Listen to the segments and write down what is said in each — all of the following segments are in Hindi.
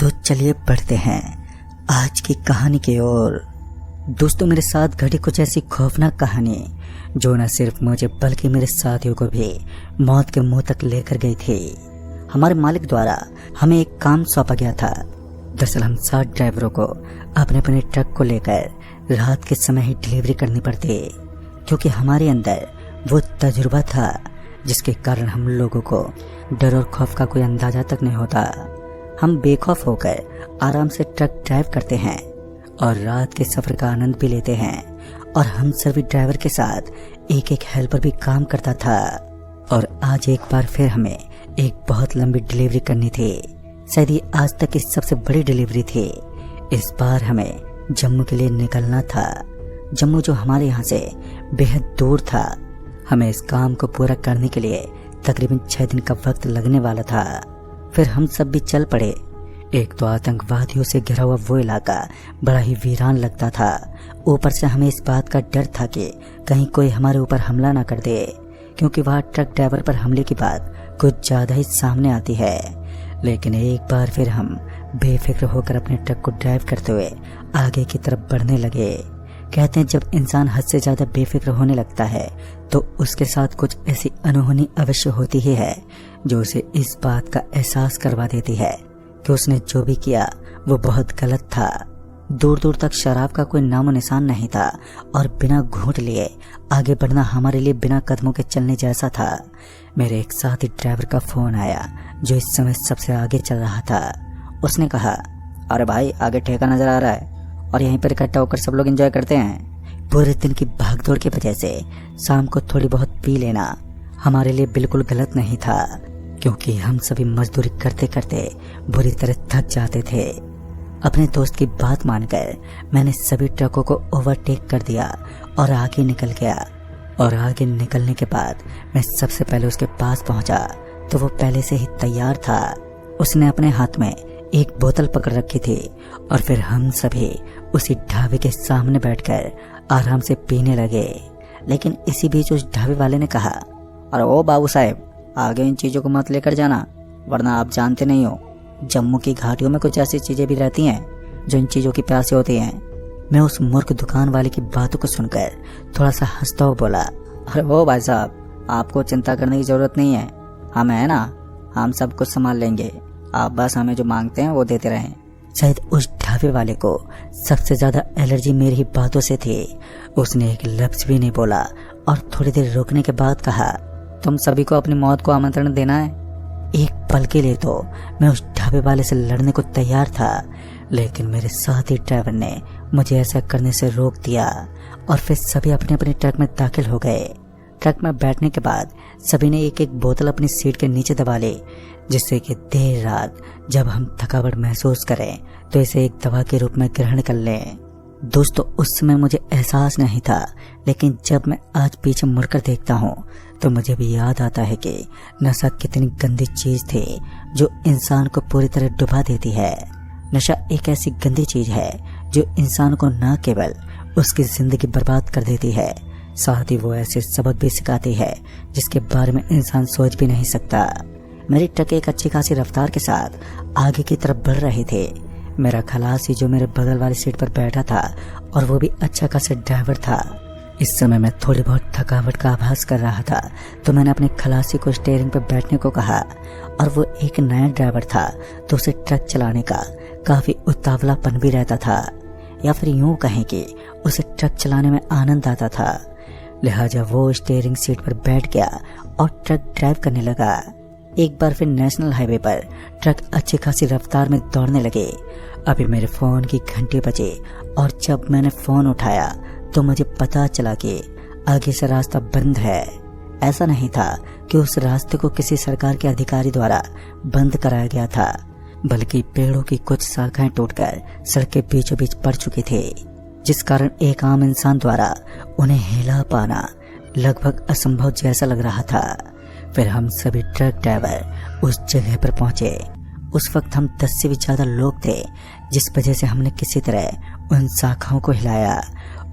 तो चलिए बढ़ते हैं आज की कहानी की ओर। दोस्तों, मेरे साथ घटी कुछ ऐसी खौफनाक कहानी जो न सिर्फ मुझे बल्कि मेरे साथियों को भी मौत के मुंह तक लेकर गई थी। हमारे मालिक द्वारा हमें एक काम सौंपा गया था। दरअसल हम 7 ड्राइवरों को अपने अपने ट्रक को लेकर रात के समय ही डिलीवरी करनी पड़ती, क्योंकि हमारे अंदर वो तजुर्बा था जिसके कारण हम लोगों को डर और खौफ का कोई अंदाजा तक नहीं होता। हम बेखौफ होकर आराम से ट्रक ड्राइव करते हैं और रात के सफर का आनंद भी लेते हैं। और हम सभी ड्राइवर के साथ एक एक हेल्पर भी काम करता था। और आज एक बार फिर हमें एक बहुत लंबी डिलीवरी करनी थी। शायद ये आज तक की सबसे बड़ी डिलीवरी थी। इस बार हमें जम्मू के लिए निकलना था। जम्मू जो हमारे यहाँ से बेहद दूर था। हमें इस काम को पूरा करने के लिए तकरीबन 6 दिन का वक्त लगने वाला था। फिर हम सब भी चल पड़े। एक तो आतंकवादियों से घिरा हुआ वो इलाका बड़ा ही वीरान लगता था। ऊपर से हमें इस बात का डर था कि कहीं कोई हमारे ऊपर हमला ना कर दे, क्योंकि वहाँ ट्रक ड्राइवर पर हमले की बात कुछ ज्यादा ही सामने आती है। लेकिन एक बार फिर हम बेफिक्र होकर अपने ट्रक को ड्राइव करते हुए आगे की तरफ बढ़ने लगे। कहते हैं जब इंसान हद से ज्यादा बेफिक्र होने लगता है तो उसके साथ कुछ ऐसी अनहोनी अवश्य होती ही है जो उसे इस बात का एहसास करवा देती है कि उसने जो भी किया वो बहुत गलत था। दूर दूर तक शराब का कोई नामो निशान नहीं था और बिना घूंट लिए आगे बढ़ना हमारे लिए बिना कदमों के चलने जैसा था। मेरे एक साथी ड्राइवर का फोन आया जो इस समय सबसे आगे चल रहा था। उसने कहा, अरे भाई, आगे ठेका नजर आ रहा है और यहीं पर इकट्ठा होकर सब लोग एंजॉय करते हैं। पूरे दिन की भागदौड़ की वजह से शाम को थोड़ी बहुत पी लेना हमारे लिए बिल्कुल गलत नहीं था, क्योंकि हम सभी मजदूरी करते करते बुरी तरह थक जाते थे। अपने दोस्त की बात मानकर मैंने सभी ट्रकों को ओवरटेक कर दिया और आगे निकल गया। और आगे निकलने के बाद मैं सबसे पहले उसके पास पहुंचा तो वो पहले से ही तैयार था। उसने अपने हाथ में एक बोतल पकड़ रखी थी और फिर हम सभी उसी ढाबे के सामने बैठकर आराम से पीने लगे। लेकिन इसी बीच उस ढाबे वाले ने कहा, अरे ओ बाबू साहब, आगे इन चीजों को मत लेकर जाना, वरना आप जानते नहीं हो जम्मू की घाटियों में कुछ ऐसी चीजें भी रहती हैं जो इन चीजों की प्यासी होती हैं। मैं उस मूर्ख दुकान वाले की बातों को सुनकर थोड़ा सा हंसता हुआ बोला, अरे ओ भाई साहब, आपको चिंता करने की जरूरत नहीं है, हम है ना, हम सब कुछ संभाल लेंगे, आप बस हमें जो मांगते हैं वो देते रहें। शायद उस ढाबे वाले को सबसे ज्यादा एलर्जी मेरी ही बातों से थी। उसने एक लफ्ज भी नहीं बोला और थोड़ी देर रुकने के बाद कहा, तुम सभी को अपनी मौत को आमंत्रण देना है। एक पल के लिए तो मैं उस ढाबे वाले से लड़ने को तैयार था, लेकिन मेरे साथी ड्राइवर ने मुझे ऐसा करने से रोक दिया और फिर सभी अपने अपने ट्रक में दाखिल हो गए। ट्रक में बैठने के बाद सभी ने एक एक बोतल अपनी सीट के नीचे दबा ली, जिससे कि देर रात जब हम थकावट महसूस करें तो इसे एक दवा के रूप में ग्रहण कर लें। दोस्तों, उस समय मुझे एहसास नहीं था, लेकिन जब मैं आज पीछे मुड़कर देखता हूँ तो मुझे भी याद आता है कि नशा कितनी गंदी चीज थी जो इंसान को पूरी तरह डुबा देती है। नशा एक ऐसी गंदी चीज है जो इंसान को न केवल उसकी जिंदगी बर्बाद कर देती है, साथ ही वो ऐसे सबक भी सिखाती है जिसके बारे में इंसान सोच भी नहीं सकता। मेरी ट्रक एक अच्छी खासी रफ्तार के साथ आगे की तरफ बढ़ रहे थे। मेरा खलासी जो मेरे बगल वाली सीट पर बैठा था और वो भी अच्छा खासा ड्राइवर था। इस समय मैं थोड़ी बहुत थकावट का आभास कर रहा था तो मैंने अपने खलासी को स्टीयरिंग पर बैठने को कहा। और वो एक नया ड्राइवर था तो उसे ट्रक चलाने का काफी उतावलापन भी रहता था, या फिर यूं कहें कि उसे ट्रक चलाने में आनंद आता था। लिहाजा वो स्टीयरिंग सीट पर बैठ गया और ट्रक ड्राइव करने लगा। एक बार फिर नेशनल हाईवे पर ट्रक अच्छी खासी रफ्तार में दौड़ने लगे। अभी मेरे फोन की घंटी बजी और जब मैंने फोन उठाया तो मुझे पता चला कि आगे से रास्ता बंद है। ऐसा नहीं था कि उस रास्ते को किसी सरकार के अधिकारी द्वारा बंद कराया गया था, बल्कि पेड़ों की कुछ शाखाएं टूटकर सड़क के बीचों बीच पड़ चुकी थी, जिस कारण एक आम इंसान द्वारा उन्हें हिला पाना लगभग असंभव जैसा लग रहा था। फिर हम सभी ट्रक ड्राइवर उस जगह पर पहुंचे। उस वक्त हम 10 से भी ज्यादा लोग थे, जिस वजह से हमने किसी तरह उन शाखाओं को हिलाया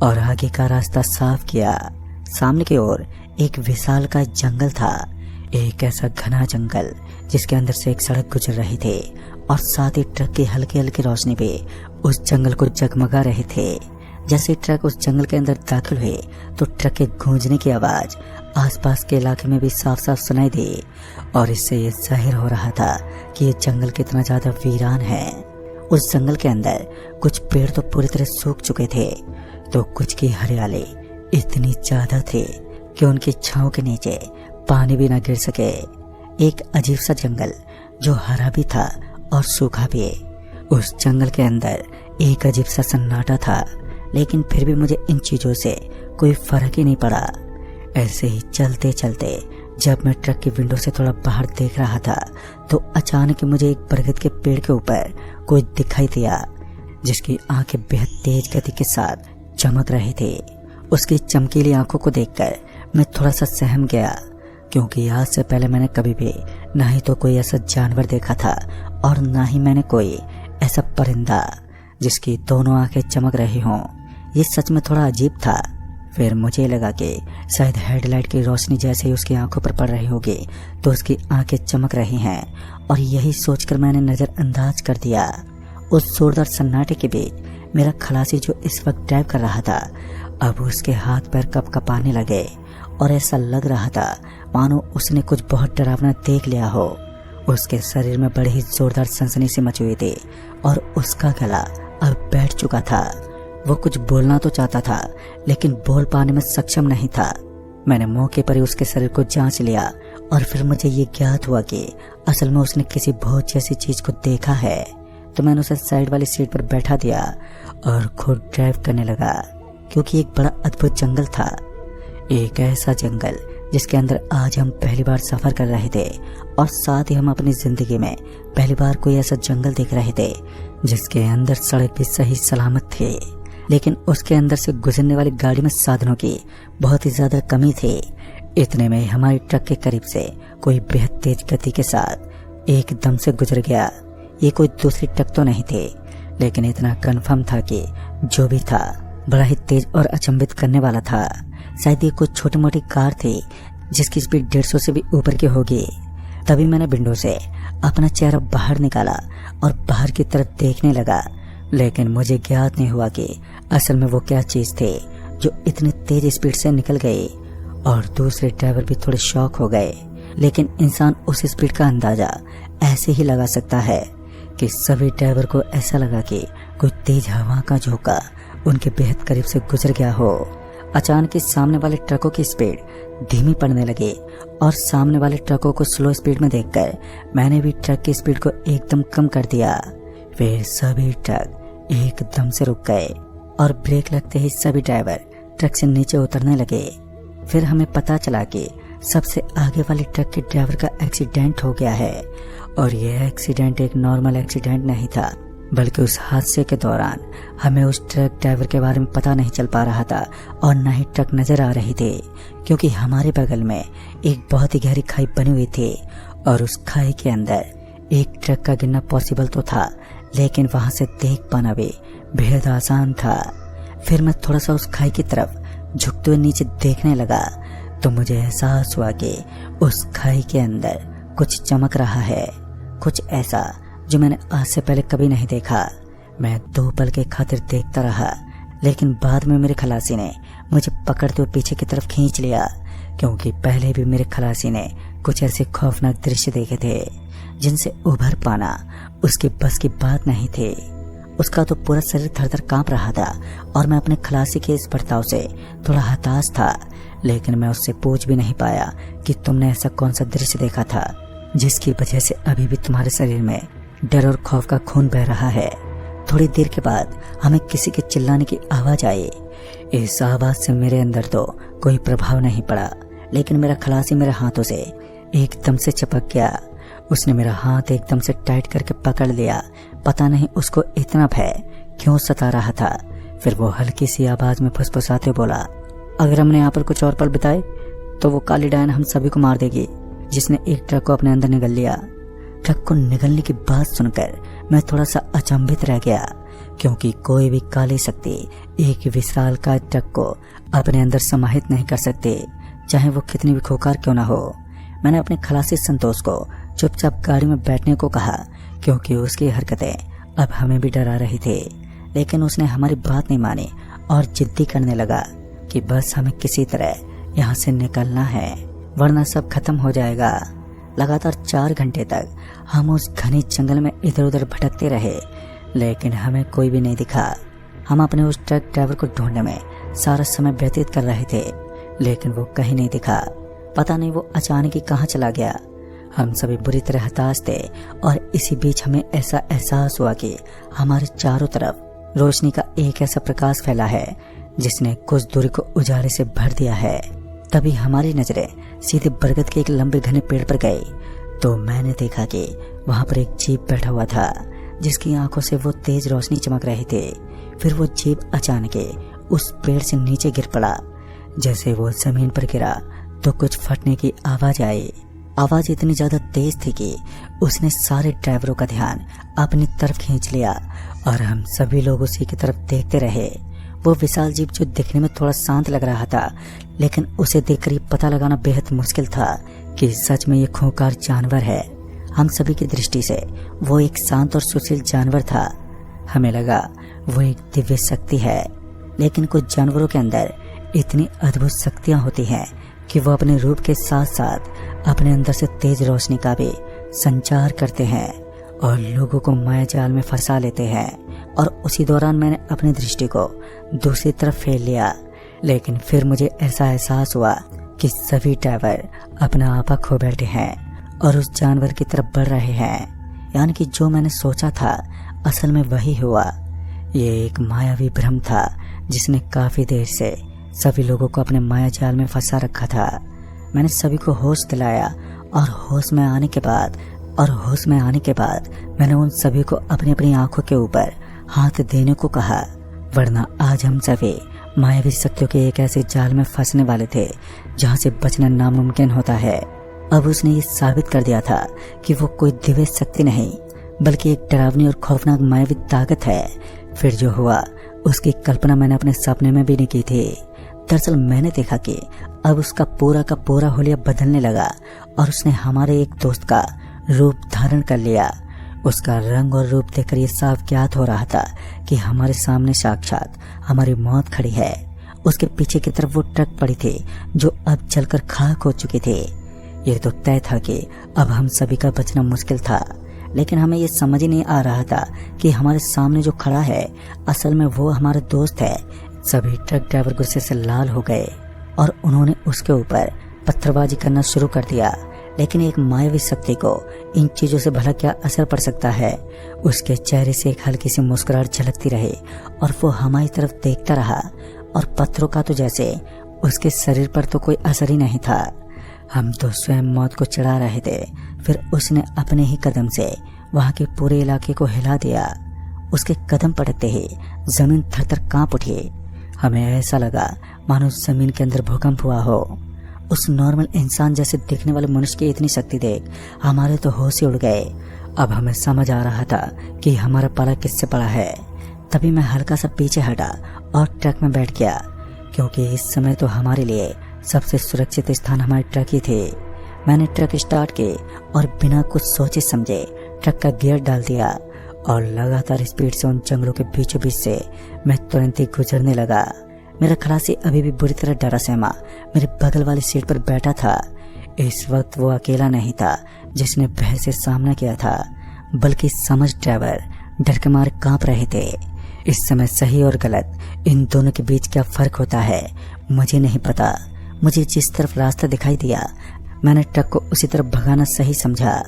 और आगे का रास्ता साफ किया। सामने की ओर एक विशाल का जंगल था, एक ऐसा घना जंगल जिसके अंदर से एक सड़क गुजर रही थी और साथ ही ट्रक की हल्की हल्की रोशनी भी उस जंगल को जगमगा रहे थे। जैसे ट्रक उस जंगल के अंदर दाखिल हुए तो ट्रक के गूंजने की आवाज आसपास के इलाके में भी साफ साफ सुनाई दी और इससे ये जाहिर हो रहा था कि ये जंगल कितना ज्यादा वीरान है। उस जंगल के अंदर कुछ पेड़ तो पूरी तरह सूख चुके थे तो कुछ की हरियाली इतनी ज्यादा थी कि उनकी छांव के नीचे पानी भी न गिर सके। एक अजीब सा जंगल जो हरा भी था और सूखा भी। उस जंगल के अंदर एक अजीब सा सन्नाटा था, लेकिन फिर भी मुझे इन चीजों से कोई फर्क ही नहीं पड़ा। ऐसे ही चलते चलते जब मैं ट्रक की विंडो से थोड़ा बाहर देख रहा था तो अचानक मुझे एक बरगद के पेड़ के ऊपर कोई दिखाई दिया जिसकी आंखें बेहद तेज गति के साथ चमक रही थी। उसकी चमकीली आंखों को देखकर मैं थोड़ा सा सहम गया, क्योंकि आज से पहले मैंने कभी भी ना ही तो कोई ऐसा जानवर देखा था और ना ही मैंने कोई ऐसा परिंदा जिसकी दोनों आंखें चमक रही हों। ये सच में थोड़ा अजीब था। फिर मुझे लगा कि शायद हेडलाइट की रोशनी जैसे ही उसकी आंखों पर पड़ रही होगी तो उसकी आंखें चमक रही हैं, और यही सोचकर मैंने नजरअंदाज कर दिया। उस जोरदार सन्नाटे के बीच मेरा खलासी जो इस वक्त ड्राइव कर रहा था, अब उसके हाथ पैर कपकपाने लगे और ऐसा लग रहा था मानो उसने कुछ बहुत डरावना देख लिया हो। उसके शरीर में बड़ी ही जोरदार सनसनी सी मची हुई थी और उसका गला अब बैठ चुका था। वो कुछ बोलना तो चाहता था लेकिन बोल पाने में सक्षम नहीं था। मैंने मौके पर ही उसके शरीर को जांच लिया और फिर मुझे ये ज्ञात हुआ कि असल में उसने किसी भूत जैसी चीज को देखा है। तो मैंने उसे साइड वाली सीट पर बैठा दिया और खुद ड्राइव करने लगा, क्योंकि एक बड़ा अद्भुत जंगल था। एक ऐसा जंगल जिसके अंदर आज हम पहली बार सफर कर रहे थे और साथ ही हम अपनी जिंदगी में पहली बार कोई ऐसा जंगल देख रहे थे जिसके अंदर सड़क भी सही सलामत थी, लेकिन उसके अंदर से गुजरने वाली गाड़ी में साधनों की बहुत ही ज्यादा कमी थी। इतने में हमारी ट्रक के करीब से कोई बेहद तेज गति के साथ एकदम से गुजर गया। ये कोई दूसरी ट्रक तो नहीं थी, लेकिन इतना कंफर्म था कि जो भी था बड़ा ही तेज और अचंभित करने वाला था। शायद ये कुछ छोटी मोटी कार थी जिसकी स्पीड 150 से भी ऊपर की होगी। तभी मैंने विंडो से अपना चेहरा बाहर निकाला और बाहर की तरफ देखने लगा, लेकिन मुझे ज्ञात नहीं हुआ कि असल में वो क्या चीज थी जो इतनी तेज स्पीड से निकल गई। और दूसरे ड्राइवर भी थोड़े शॉक हो गए, लेकिन इंसान उस स्पीड का अंदाजा ऐसे ही लगा सकता है कि सभी ड्राइवर को ऐसा लगा कि कोई तेज हवा का झोंका उनके बेहद करीब से गुजर गया हो। अचानक ही सामने वाले ट्रकों की स्पीड धीमी पड़ने लगी और सामने वाले ट्रकों को स्लो स्पीड में देखकर मैंने भी ट्रक की स्पीड को एकदम कम कर दिया। फिर सभी ट्रक एकदम से रुक गए और ब्रेक लगते ही सभी ड्राइवर ट्रक से नीचे उतरने लगे। फिर हमें पता चला कि सबसे आगे वाले ट्रक के ड्राइवर का एक्सीडेंट हो गया है, और यह एक्सीडेंट एक नॉर्मल एक्सीडेंट नहीं था, बल्कि उस हादसे के दौरान हमें उस ट्रक ड्राइवर के बारे में पता नहीं चल पा रहा था और न ही ट्रक नजर आ रही थी, क्योंकि हमारे बगल में एक बहुत ही गहरी खाई बनी हुई थी और उस खाई के अंदर एक ट्रक का गिरना पॉसिबल तो था, लेकिन वहां से देख पाना भी बेहद आसान था। फिर मैं थोड़ा सा उस खाई की तरफ झुकते हुए नीचे देखने लगा तो मुझे एहसास हुआ कि उस खाई के अंदर कुछ चमक रहा है, कुछ ऐसा जो मैंने आज से पहले कभी नहीं देखा। मैं 2 पल के खातिर देखता रहा, लेकिन बाद में मेरे खलासी ने मुझे पकड़ते हुए पीछे की तरफ खींच लिया, क्योंकि पहले भी मेरे खलासी ने कुछ ऐसे खौफनाक दृश्य देखे थे जिनसे उभर पाना उसके बस की बात नहीं थी। उसका तो पूरा शरीर थर-थर कांप रहा था और मैं अपने खलासी के इस बर्ताव से थोड़ा हताश था, लेकिन मैं उससे पूछ भी नहीं पाया कि तुमने ऐसा कौन सा दृश्य देखा था जिसकी वजह से अभी भी तुम्हारे शरीर में डर और खौफ का खून बह रहा है। थोड़ी देर के बाद हमें किसी के चिल्लाने की आवाज आई। इस आवाज से मेरे अंदर तो कोई प्रभाव नहीं पड़ा, लेकिन मेरा खलासी मेरे हाथों से एकदम से चिपक गया। उसने मेरा हाथ एकदम से टाइट करके पकड़ लिया। पता नहीं उसको इतना भय क्यों सता रहा था। फिर वो हल्की सी आवाज में फुसफुसाते बोला, अगर हमने यहाँ पर कुछ और पल बिताए तो वो काली डायन हम सभी को मार देगी, जिसने एक ट्रक को अपने अंदर निगल लिया। ट्रक को निगलने की बात सुनकर मैं थोड़ा सा अचंभित रह गया, क्योंकि कोई भी काली शक्ति एक विशालकाय ट्रक को अपने अंदर समाहित नहीं कर सकती, चाहे वो कितनी भी खूंखार क्यों ना हो। मैंने अपने खलासी संतोष को चुपचाप गाड़ी में बैठने को कहा, क्योंकि उसकी हरकतें अब हमें भी डरा रही थी। लेकिन उसने हमारी बात नहीं मानी और जिद्दी करने लगा कि बस हमें किसी तरह यहाँ से निकलना है, वरना सब खत्म हो जाएगा। लगातार 4 घंटे तक हम उस घने जंगल में इधर उधर भटकते रहे, लेकिन हमें कोई भी नहीं दिखा। हम अपने उस ट्रक ड्राइवर को ढूंढने में सारा समय व्यतीत कर रहे थे, लेकिन वो कहीं नहीं दिखा। पता नहीं वो अचानक ही कहाँ चला गया। हम सभी बुरी तरह हताश थे और इसी बीच हमें ऐसा एहसास हुआ कि हमारे चारों तरफ रोशनी का एक ऐसा प्रकाश फैला है जिसने कुछ दूरी को उजाले से भर दिया है। तभी हमारी नजरें सीधे बरगद के एक लंबे घने पेड़ पर गई तो मैंने देखा कि वहां पर एक जीप बैठा हुआ था जिसकी आंखों से वो तेज रोशनी चमक रही थी। फिर वो जीप अचानक उस पेड़ से नीचे गिर पड़ा। जैसे वो जमीन पर गिरा तो कुछ फटने की आवाज आई। आवाज इतनी ज्यादा तेज थी कि उसने सारे ड्राइवरों का ध्यान अपनी तरफ खींच लिया और हम सभी लोग उसी की तरफ देखते रहे। वो विशाल जीप जो दिखने में थोड़ा शांत लग रहा था, लेकिन उसे देखकर ये पता लगाना बेहद मुश्किल था कि सच में ये खूंखार जानवर है। हम सभी की दृष्टि से वो एक शांत और सुशील जानवर था। हमें लगा वो एक दिव्य शक्ति है, लेकिन कुछ जानवरों के अंदर इतनी अद्भुत शक्तियां होती हैं कि वो अपने रूप के साथ साथ अपने अंदर से तेज रोशनी का भी संचार करते हैं और लोगों को माया जाल में फंसा लेते हैं। और उसी दौरान मैंने अपनी दृष्टि को दूसरी तरफ फेर लिया, लेकिन फिर मुझे ऐसा एहसास हुआ कि सभी ड्राइवर अपना आपा खो बैठे हैं और उस जानवर की तरफ बढ़ रहे हैं। यानी कि जो मैंने सोचा था असल में वही हुआ। ये एक मायावी भ्रम था जिसने काफी देर से सभी लोगों को अपने माया जाल में फंसा रखा था। मैंने सभी को होश दिलाया और होश में आने के बाद मैंने उन सभी को अपनी अपनी आंखों के ऊपर हाथ देने को कहा, वरना आज हम सभी मायावी शक्तियों के एक ऐसे जाल में फंसने वाले थे जहां से बचना नामुमकिन होता है। अब उसने ये साबित कर दिया था कि वो कोई दिव्य शक्ति नहीं बल्कि एक डरावनी और खौफनाक मायावी ताकत है। फिर जो हुआ उसकी कल्पना मैंने अपने सपने में भी नहीं की थी। दरअसल मैंने देखा कि अब उसका पूरा का पूरा हुलिया बदलने लगा और उसने हमारे एक दोस्त का रूप धारण कर लिया। उसका रंग और रूप देखकर ये साफ ज्ञात हो रहा था कि हमारे सामने साक्षात हमारी मौत खड़ी है। उसके पीछे की तरफ वो ट्रक पड़ी थी जो अब जलकर खाक हो चुकी थी। ये तो तय था कि अब हम सभी का बचना मुश्किल था, लेकिन हमें ये समझ ही नहीं आ रहा था कि हमारे सामने जो खड़ा है असल में वो हमारा दोस्त है। सभी ट्रक ड्राइवर गुस्से से लाल हो गए और उन्होंने उसके ऊपर पत्थरबाजी करना शुरू कर दिया। लेकिन एक मायावी शक्ति को इन चीजों से भला क्या असर पड़ सकता है। उसके चेहरे से एक हल्की सी मुस्कुराहट झलकती रही और वो हमारी तरफ देखता रहा और पत्थरों का तो जैसे उसके शरीर पर तो कोई असर ही नहीं था। हम तो स्वयं मौत को चढ़ा रहे थे। फिर उसने अपने ही कदम से वहां के पूरे इलाके को हिला दिया। उसके कदम पड़ते ही जमीन थरथर कांप उठी। हमें ऐसा लगा मानो जमीन के अंदर भूकंप हुआ हो। उस नॉर्मल इंसान जैसे दिखने वाले मनुष्य की इतनी शक्ति देख हमारे तो होश ही उड़ गए। अब हमें समझ आ रहा था कि हमारा पाला किससे पड़ा है। तभी मैं हल्का सा पीछे हटा और ट्रक में बैठ गया, क्योंकि इस समय तो हमारे लिए सबसे सुरक्षित स्थान हमारे ट्रक ही थे। मैंने ट्रक स्टार्ट की और बिना कुछ सोचे समझे ट्रक का गियर डाल दिया और लगातार स्पीड से उन जंगलों के बीचों बीच से मैं तुरंत ही गुजरने लगा। मेरा खलासी अभी भी बुरी तरह डरा सहमा मेरे बगल वाली सीट पर बैठा था। इस वक्त वो अकेला नहीं था जिसने भय से सामना किया था, बल्कि समझ ड्राइवर डर के मारे कांप रहे थे। इस समय सही और गलत इन दोनों के बीच क्या फर्क होता है मुझे नहीं पता। मुझे जिस तरफ रास्ता दिखाई दिया मैंने ट्रक को उसी तरफ भगाना सही समझा।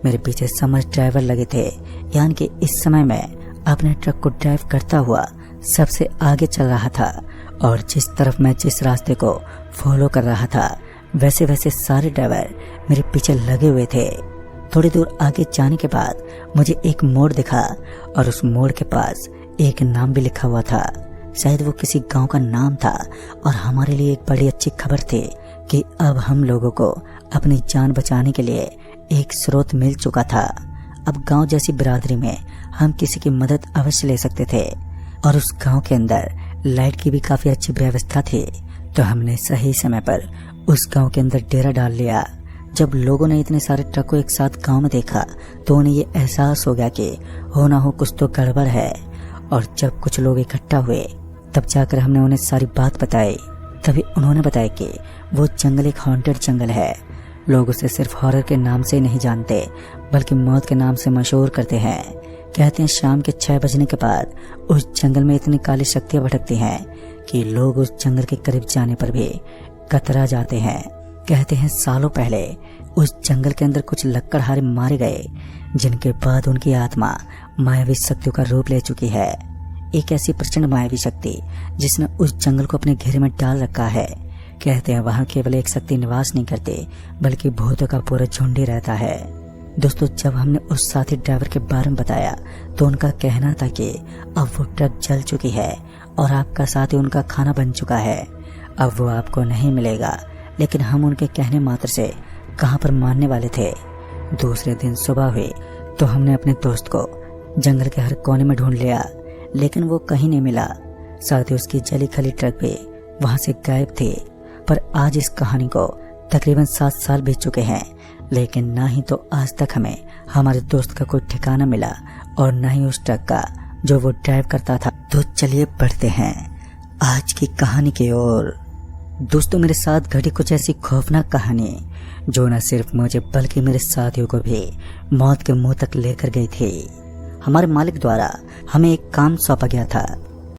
मेरे पीछे समझ ड्राइवर लगे थे, यानी कि इस समय मैं अपने ट्रक को ड्राइव करता हुआ सबसे आगे चल रहा था और जिस तरफ मैं जिस रास्ते को फॉलो कर रहा था वैसे वैसे सारे ड्राइवर मेरे पीछे लगे हुए थे। थोड़ी दूर आगे जाने के बाद मुझे एक मोड़ दिखा और उस मोड़ के पास एक नाम भी लिखा हुआ था। शायद वो किसी गांव का नाम था और हमारे लिए एक बड़ी अच्छी खबर थी कि अब हम लोगों को अपनी जान बचाने के लिए एक स्रोत मिल चुका था। अब गांव जैसी बिरादरी में हम किसी की मदद अवश्य ले सकते थे और उस गांव के अंदर लाइट की भी काफी अच्छी व्यवस्था थी। तो हमने सही समय पर उस गांव के अंदर डेरा डाल लिया जब लोगों ने इतने सारे ट्रक को एक साथ गांव में देखा तो उन्हें ये एहसास हो गया कि हो ना हो कुछ तो गड़बड़ है। और जब कुछ लोग इकट्ठा हुए तब जाकर हमने उन्हें सारी बात बताई। तभी उन्होंने बताया कि वो जंगल एक हॉन्टेड जंगल है। लोग उसे सिर्फ हॉरर के नाम से नहीं जानते बल्कि मौत के नाम से मशहूर करते हैं। कहते हैं शाम के 6 बजने के बाद उस जंगल में इतनी काली शक्तियां भटकती हैं कि लोग उस जंगल के करीब जाने पर भी कतरा जाते हैं। कहते हैं सालों पहले उस जंगल के अंदर कुछ लकड़हारे मारे गए जिनके बाद उनकी आत्मा मायावी शक्तियों का रूप ले चुकी है। एक ऐसी प्रचंड मायावी शक्ति जिसने उस जंगल को अपने घेरे में डाल रखा है। कहते हैं वहां केवल एक शक्ति निवास नहीं करती बल्कि भूतों का पूरा झुंड ही रहता है। दोस्तों, जब हमने उस साथी ड्राइवर के बारे में बताया तो उनका कहना था कि अब वो ट्रक जल चुकी है और आपका साथी उनका खाना बन चुका है। अब वो आपको नहीं मिलेगा। लेकिन हम उनके कहने मात्र से कहां पर मानने वाले थे। दूसरे दिन सुबह हुई तो हमने अपने दोस्त को जंगल के हर कोने में ढूंढ लिया लेकिन वो कहीं नहीं मिला। साथ ही उसकी जली खली ट्रक भी वहां से गायब थी। पर आज इस कहानी को तकरीबन 7 साल बीत चुके हैं लेकिन ना ही तो आज तक हमें हमारे दोस्त का कोई ठिकाना मिला और न ही उस ट्रक का जो वो ड्राइव करता था। तो चलिए बढ़ते हैं आज की कहानी की ओर। दोस्तों, मेरे साथ घटी कुछ ऐसी खौफनाक कहानी जो न सिर्फ मुझे बल्कि मेरे साथियों को भी मौत के मुंह तक लेकर गई थी। हमारे मालिक द्वारा हमें एक काम सौंपा गया था